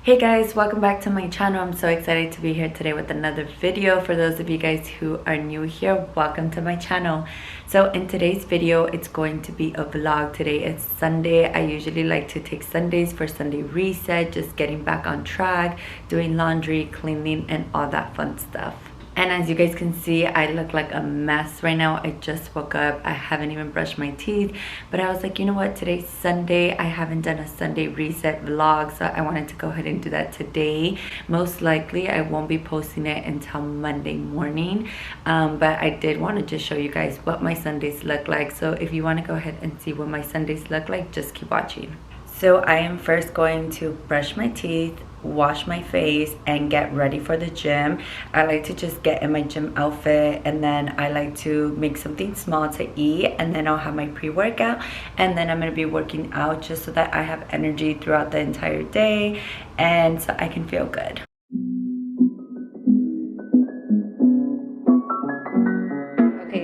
Hey guys, welcome back to my channel. I'm so excited to be here today with another video. For those of you guys who are new here, welcome to my channel. So in today's video, it's going to be a vlog. Today is Sunday. I usually like to take Sundays for Sunday reset, just getting back on track, doing laundry, cleaning, and all that fun stuff. And as you guys can see, I look like a mess right now. I just woke up. I haven't even brushed my teeth. But I was like, you know what? Today's Sunday. I haven't done a Sunday reset vlog. So I wanted to go ahead and do that today. Most likely, I won't be posting it until Monday morning. But I did want to just show you guys what my Sundays look like. So if you want to go ahead and see what my Sundays look like, just keep watching. So I am first going to brush my teeth, wash my face, and get ready for the gym. I like to just get in my gym outfit, and then I like to make something small to eat, and then I'll have my pre-workout, and then I'm going to be working out just so that I have energy throughout the entire day and so I can feel good.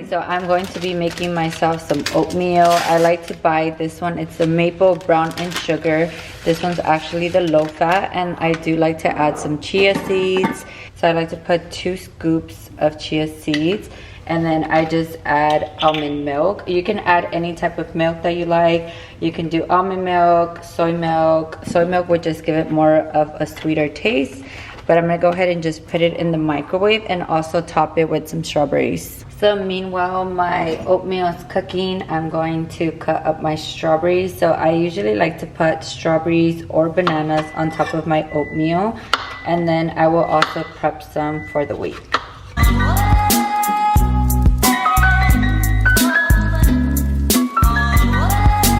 So I'm going to be making myself some oatmeal. I like to buy this one. It's the maple brown and sugar. This one's actually the low fat, and I do like to add some chia seeds. So I like to put 2 scoops of chia seeds, and then I just add almond milk. You can add any type of milk that you like. You can do almond milk, soy milk. Soy milk would just give it more of a sweeter taste. But I'm gonna go ahead and just put it in the microwave and also top it with some strawberries. So meanwhile my oatmeal is cooking, I'm going to cut up my strawberries. So I usually like to put strawberries or bananas on top of my oatmeal, and then I will also prep some for the week.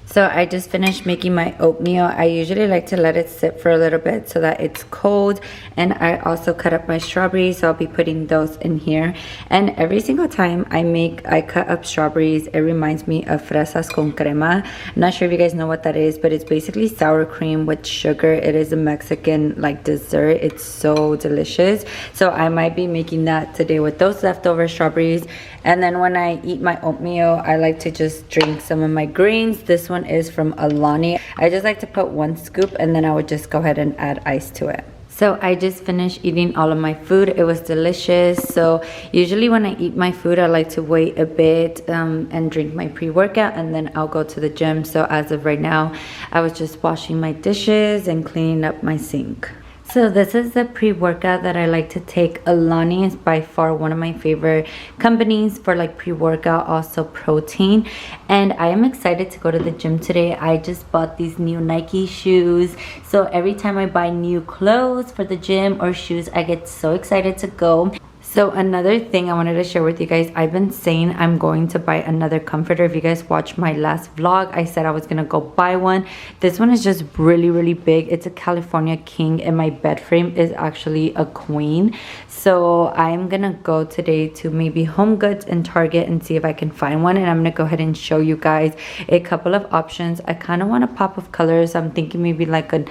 So I just finished making my oatmeal. I usually like to let it sit for a little bit so that it's cold. And I also cut up my strawberries, so I'll be putting those in here. And every single time I cut up strawberries, it reminds me of fresas con crema. I'm not sure if you guys know what that is, but it's basically sour cream with sugar. It is a Mexican like dessert. It's so delicious. So I might be making that today with those leftover strawberries. And then when I eat my oatmeal, I like to just drink some of my greens. This one is from Alani. I just like to put 1 scoop, and then I would just go ahead and add ice to it. So I just finished eating all of my food. It was delicious. So usually when I eat my food, I like to wait a bit and drink my pre-workout, and then I'll go to the gym. So as of right now, I was just washing my dishes and cleaning up my sink. So this is the pre-workout that I like to take. Alani is by far one of my favorite companies for like pre-workout, also protein. And I am excited to go to the gym today. I just bought these new Nike shoes. So every time I buy new clothes for the gym or shoes, I get so excited to go. So another thing I wanted to share with you guys, I've been saying I'm going to buy another comforter. If you guys watched my last vlog, I said I was gonna go buy one. This one is just really big. It's a California King, and my bed frame is actually a queen. So I'm gonna go today to maybe Home Goods and Target and see if I can find one, and I'm gonna go ahead and show you guys a couple of options. I kind of want a pop of colors. I'm thinking maybe like a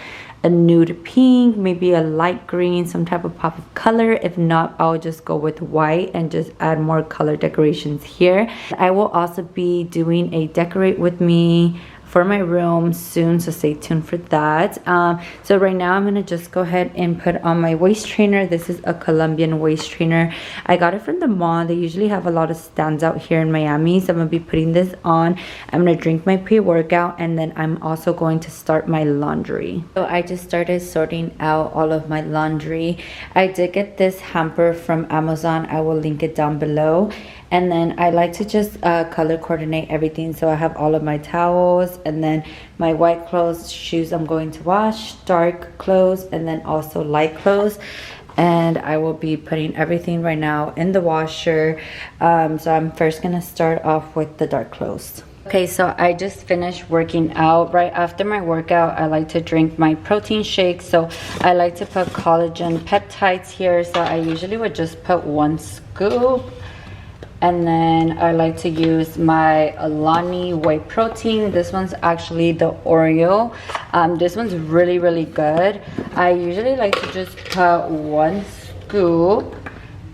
nude pink, maybe a light green, some type of pop of color. If not, I'll just go with white and just add more color decorations here. I will also be doing a decorate with me for my room soon, so stay tuned for that. So right now I'm gonna just go ahead and put on my waist trainer. This is a Colombian waist trainer. I got it from the mall. They usually have a lot of stands out here in Miami, so I'm gonna be putting this on. I'm gonna drink my pre-workout, and then I'm also going to start my laundry. So I just started sorting out all of my laundry. I did get this hamper from Amazon. I will link it down below. And then I like to just color coordinate everything. So I have all of my towels, and then my white clothes, shoes I'm going to wash, dark clothes, and then also light clothes. And I will be putting everything right now in the washer. So I'm first gonna start off with the dark clothes. Okay, so I just finished working out. Right after my workout, I like to drink my protein shake. So I like to put collagen peptides here. So I usually would just put 1 scoop. And then I like to use my Alani whey protein. This one's actually the Oreo. This one's really good. I usually like to just put 1 scoop,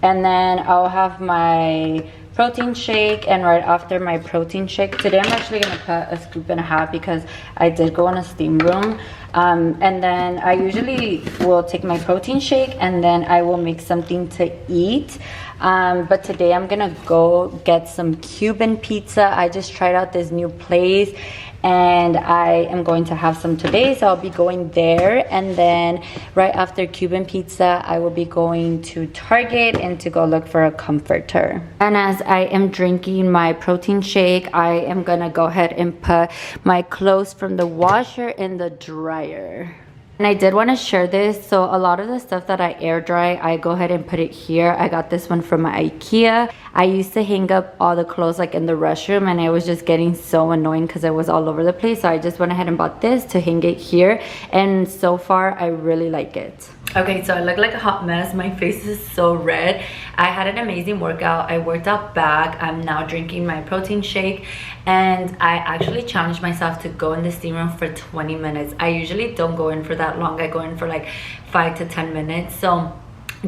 and then I'll have my protein shake. And right after my protein shake, today I'm actually gonna put 1.5 scoops because I did go in a steam room. And then I usually will take my protein shake and then I will make something to eat. But today I'm gonna go get some Cuban pizza. I just tried out this new place and I am going to have some today, so I'll be going there. And then right after Cuban pizza, I will be going to Target and to go look for a comforter. And as I am drinking my protein shake, I am gonna go ahead and put my clothes from the washer in the dryer. And I did want to share this. So a lot of the stuff that I air dry, I go ahead and put it here. I got this one from my Ikea. I used to hang up all the clothes like in the restroom and it was just getting so annoying because it was all over the place. So I just went ahead and bought this to hang it here. And so far, I really like it. Okay, so I look like a hot mess. My face is so red. I had an amazing workout. I worked out back. I'm now drinking my protein shake. And I actually challenged myself to go in the steam room for 20 minutes. I usually don't go in for that long. I go in for like 5 to 10 minutes. So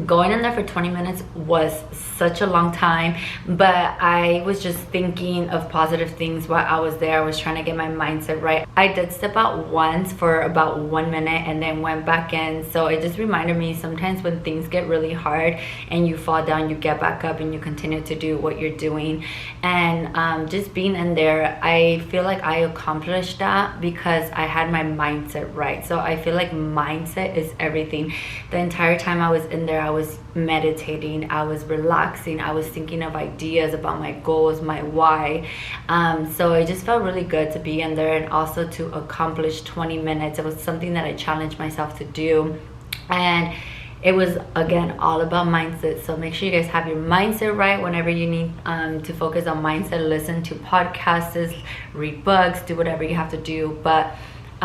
going in there for 20 minutes was such a long time, but I was just thinking of positive things while I was there. I was trying to get my mindset right. I did step out once for about 1 minute and then went back in. So it just reminded me sometimes when things get really hard and you fall down, you get back up and you continue to do what you're doing. And just being in there, I feel like I accomplished that because I had my mindset right. So I feel like mindset is everything. The entire time I was in there, I was meditating, I was relaxing, I was thinking of ideas about my goals, my why. So it just felt really good to be in there and also to accomplish 20 minutes. It was something that I challenged myself to do. And it was, again, all about mindset. So make sure you guys have your mindset right whenever you need to focus on mindset. Listen to podcasts, read books, do whatever you have to do. But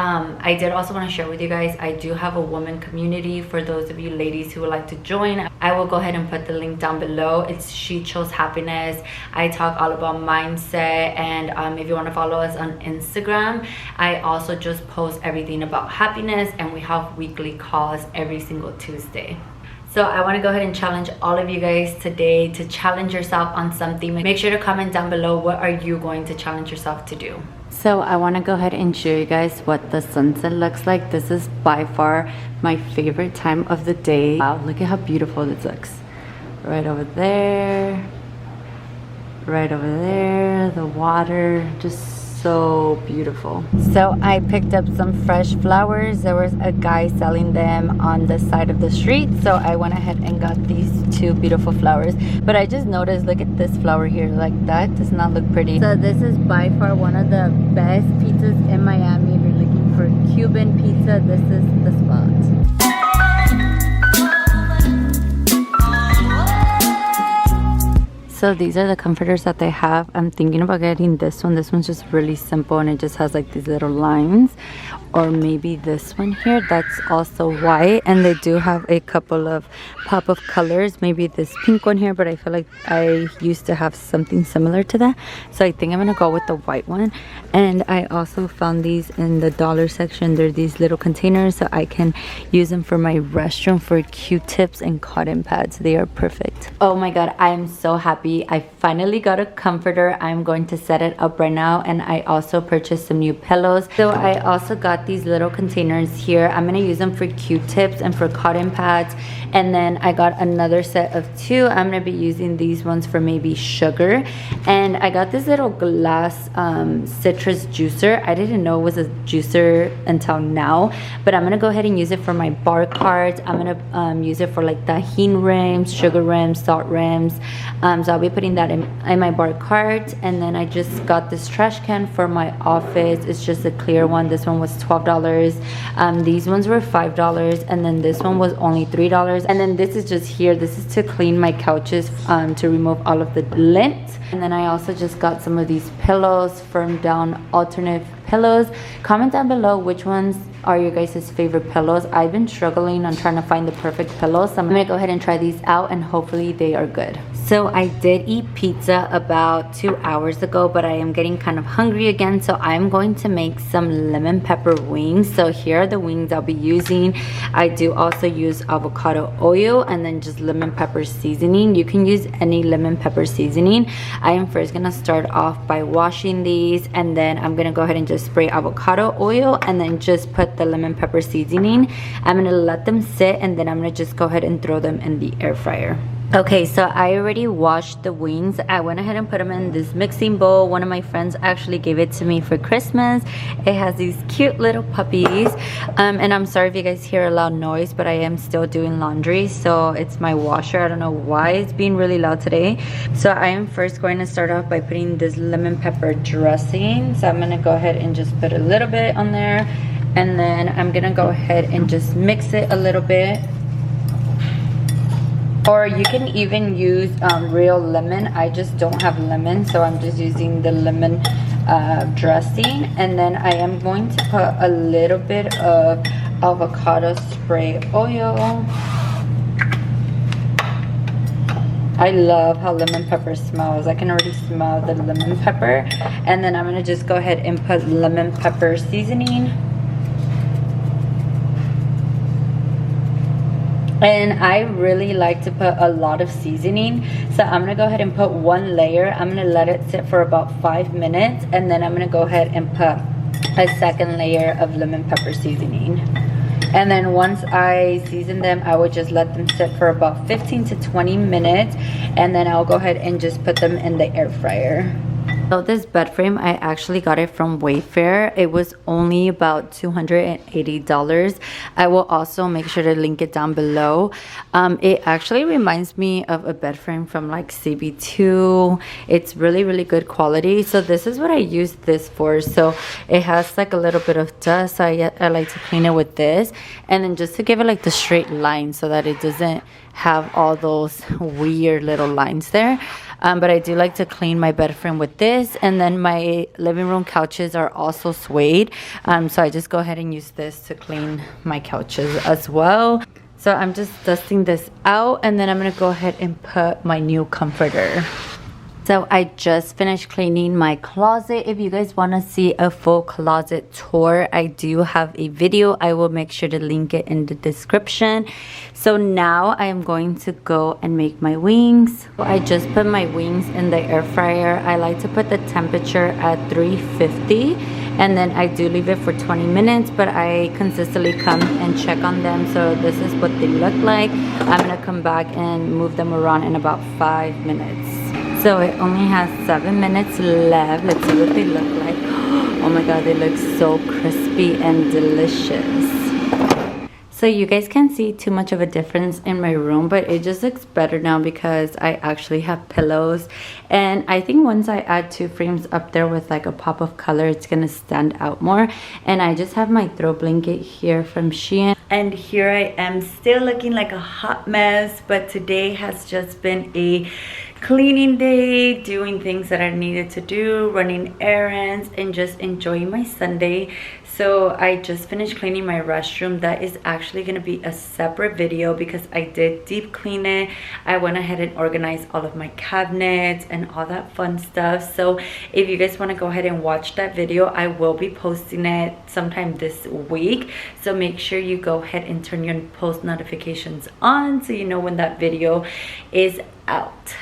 I did also want to share with you guys, I do have a woman community for those of you ladies who would like to join. I will go ahead and put the link down below. It's She Chose Happiness. I talk all about mindset, and if you want to follow us on Instagram, I also just post everything about happiness, and we have weekly calls every single Tuesday. So I want to go ahead and challenge all of you guys today to challenge yourself on something. Make sure to comment down below, what are you going to challenge yourself to do? So I want to go ahead and show you guys what the sunset looks like. This is by far my favorite time of the day. Wow, look at how beautiful this looks. Right over there, right over there, the water, just so beautiful. So I picked up some fresh flowers. There was a guy selling them on the side of the street, so I went ahead and got these two beautiful flowers. But I just noticed, look at this flower here, like that does not look pretty. So this is by far one of the best pizzas in Miami. If you're looking for Cuban pizza, this is the spot. So these are the comforters that they have. I'm thinking about getting this one. This one's just really simple and it just has like these little lines. Or maybe this one here, that's also white, and they do have a couple of pop of colors. Maybe this pink one here, but I feel like I used to have something similar to that, so I think I'm gonna go with the white one. And I also found these in the dollar section. They're these little containers, so I can use them for my restroom for Q-tips and cotton pads. They are perfect. Oh my god, I am so happy. I finally got a comforter. I'm going to set it up right now, and I also purchased some new pillows. So I also got these little containers here. I'm gonna use them for Q-tips and for cotton pads. And then I got another set of two. I'm gonna be using these ones for maybe sugar. And I got this little glass citrus juicer. I didn't know it was a juicer until now, but I'm gonna go ahead and use it for my bar cards. I'm gonna use it for like tahini rims, sugar rims, salt rims. So I'll be putting that in my bar cards. And then I just got this trash can for my office. It's just a clear one. This one was $12. These ones were $5, and then this one was only $3. And then this is just here. This is to clean my couches, to remove all of the lint. And then I also just got some of these pillows, firm down alternate pillows. Comment down below which ones are your guys' favorite pillows. I've been struggling on trying to find the perfect pillows, so I'm gonna go ahead and try these out, and hopefully they are good. So I did eat pizza about 2 hours ago, but I am getting kind of hungry again, so I'm going to make some lemon pepper wings. So here are the wings I'll be using. I do also use avocado oil and then just lemon pepper seasoning. You can use any lemon pepper seasoning. I am first gonna start off by washing these, and then I'm gonna go ahead and just to spray avocado oil and then just put the lemon pepper seasoning. I'm gonna let them sit and then I'm gonna just go ahead and throw them in the air fryer. Okay, so I already washed the wings. I went ahead and put them in this mixing bowl. One of my friends actually gave it to me for Christmas. It has these cute little puppies. And I'm sorry if you guys hear a loud noise, but I am still doing laundry. So it's my washer. I don't know why it's being really loud today. So I am first going to start off by putting this lemon pepper dressing. So I'm gonna go ahead and just put a little bit on there. And then I'm gonna go ahead and just mix it a little bit. Or you can even use real lemon. I just don't have lemon, so I'm just using the lemon dressing. And then I am going to put a little bit of avocado spray oil. I love how lemon pepper smells. I can already smell the lemon pepper. And then I'm gonna just go ahead and put lemon pepper seasoning. And I really like to put a lot of seasoning, so I'm gonna go ahead and put one layer. I'm gonna let it sit for about 5 minutes, and then I'm gonna go ahead and put a second layer of lemon pepper seasoning. And then once I season them, I would just let them sit for about 15 to 20 minutes, and then I'll go ahead and just put them in the air fryer. So this bed frame, I actually got it from Wayfair. It was only about $280. I will also make sure to link it down below. It actually reminds me of a bed frame from like CB2. It's really, really good quality. So this is what I use this for. So it has like a little bit of dust. So I like to clean it with this. And then just to give it like the straight line so that it doesn't have all those weird little lines there. But I do like to clean my bed frame with this. And then my living room couches are also suede. So I just go ahead and use this to clean my couches as well. So I'm just dusting this out, and then I'm gonna go ahead and put my new comforter. So I just finished cleaning my closet. If you guys want to see a full closet tour, I do have a video. I will make sure to link it in the description. So now I am going to go and make my wings. So I just put my wings in the air fryer. I like to put the temperature at 350, and then I do leave it for 20 minutes, but I consistently come and check on them. So this is what they look like. I'm gonna come back and move them around in about 5 minutes. So it only has 7 minutes left. Let's see what they look like. Oh my god, they look so crispy and delicious. So you guys can't see too much of a difference in my room, but it just looks better now because I actually have pillows. And I think once I add 2 frames up there with like a pop of color, it's gonna stand out more. And I just have my throw blanket here from Shein. And here I am still looking like a hot mess, but today has just been a cleaning day, doing things that I needed to do, running errands, and just enjoying my Sunday. So I just finished cleaning my restroom. That is actually going to be a separate video because I did deep clean it. I went ahead and organized all of my cabinets and all that fun stuff. So if you guys want to go ahead and watch that video, I will be posting it sometime this week. So make sure you go ahead and turn your post notifications on so you know when that video is out.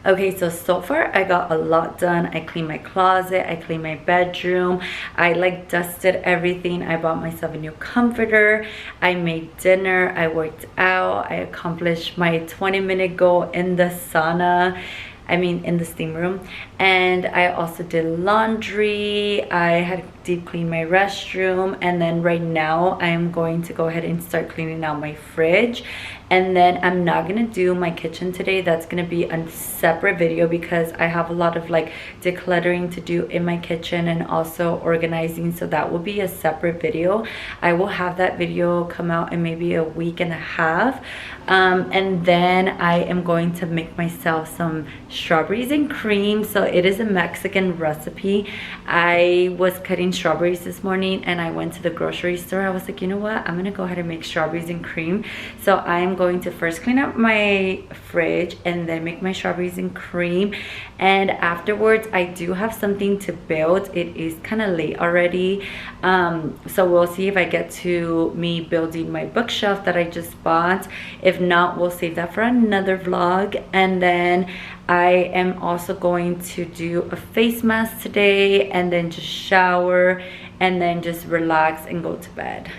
Okay, so far I got a lot done. I cleaned my closet, I cleaned my bedroom, I like dusted everything. I bought myself a new comforter, I made dinner, I worked out, I accomplished my 20-minute goal in the sauna. I mean in the steam room. And I also did laundry. I had deep cleaned my restroom, and then right now I am going to go ahead and start cleaning out my fridge. And then I'm not gonna do my kitchen today. That's gonna be a separate video because I have a lot of like decluttering to do in my kitchen and also organizing, so that will be a separate video. I will have that video come out in maybe a week and a half. And then I am going to make myself some strawberries and cream. So it is a Mexican recipe. I was cutting strawberries this morning and I went to the grocery store. I was like, you know what, I'm gonna go ahead and make strawberries and cream. So I'm going to first clean up my fridge and then make my strawberries and cream, and afterwards I do have something to build. It is kind of late already, so we'll see if I get to me building my bookshelf that I just bought. If not, we'll save that for another vlog. And then I am also going to do a face mask today and then just shower and then just relax and go to bed.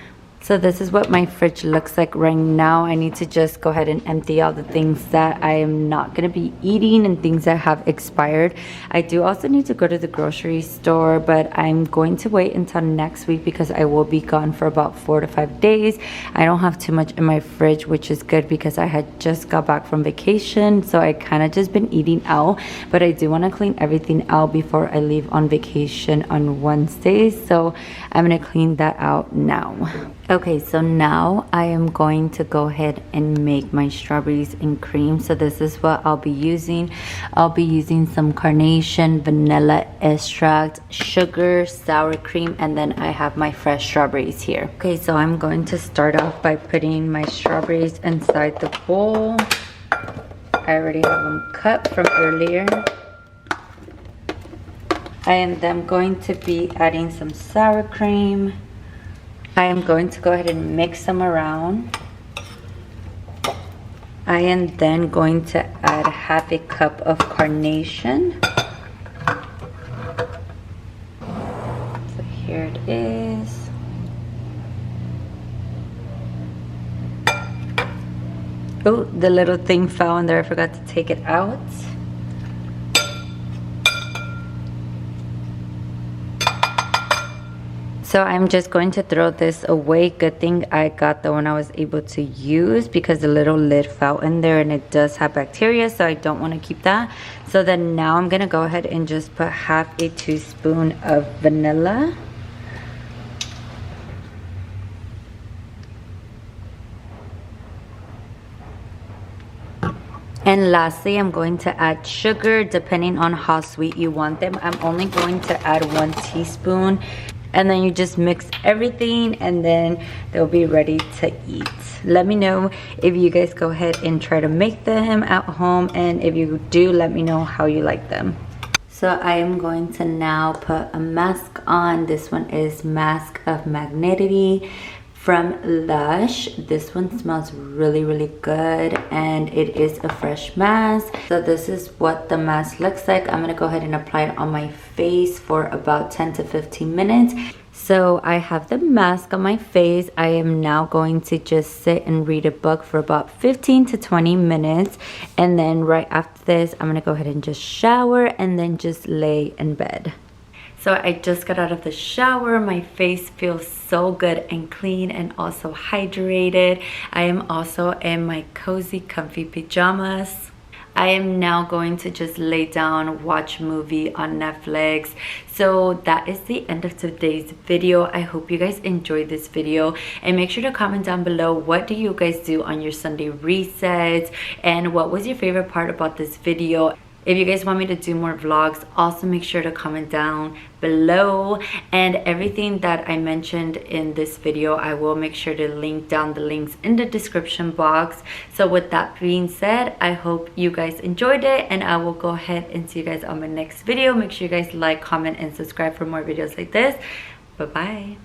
So this is what my fridge looks like right now. I need to just go ahead and empty all the things that I am not going to be eating and things that have expired. I do also need to go to the grocery store, but I'm going to wait until next week because I will be gone for about 4 to 5 days. I don't have too much in my fridge, which is good because I had just got back from vacation. So I kind of just been eating out, but I do want to clean everything out before I leave on vacation on Wednesday. So I'm going to clean that out now. Okay, so now I am going to go ahead and make my strawberries and cream. So this is what I'll be using. I'll be using some carnation, vanilla extract, sugar, sour cream, and then I have my fresh strawberries here. Okay, so I'm going to start off by putting my strawberries inside the bowl. I already have them cut from earlier. I am then going to be adding some sour cream. I am going to go ahead and mix them around. I am then going to add half a cup of carnation. So here it is. Oh, the little thing fell in there. I forgot to take it out. So I'm just going to throw this away. Good thing I got the one I was able to use because the little lid fell in there and it does have bacteria, so I don't want to keep that. So then now I'm going to go ahead and just put half a teaspoon of vanilla. And lastly, I'm going to add sugar depending on how sweet you want them. I'm only going to add 1 teaspoon. And then you just mix everything and then they'll be ready to eat. Let me know if you guys go ahead and try to make them at home, and if you do, let me know how you like them. So I am going to now put a mask on. This one is Mask of Magnetity from Lush. This one smells really good and it is a fresh mask. So this is what the mask looks like. I'm gonna go ahead and apply it on my face for about 10 to 15 minutes. So I have the mask on my face. I am now going to just sit and read a book for about 15 to 20 minutes. And then right after this, I'm gonna go ahead and just shower and then just lay in bed. So I just got out of the shower. My face feels so good and clean and also hydrated. I am also in my cozy, comfy pajamas. I am now going to just lay down, watch a movie on Netflix. So that is the end of today's video. I hope you guys enjoyed this video, and make sure to comment down below, what do you guys do on your Sunday resets, and what was your favorite part about this video? If you guys want me to do more vlogs, also make sure to comment down below. And everything that I mentioned in this video, I will make sure to link down the links in the description box. So with that being said, I hope you guys enjoyed it, and I will go ahead and see you guys on my next video. Make sure you guys like, comment, and subscribe for more videos like this. Bye-bye.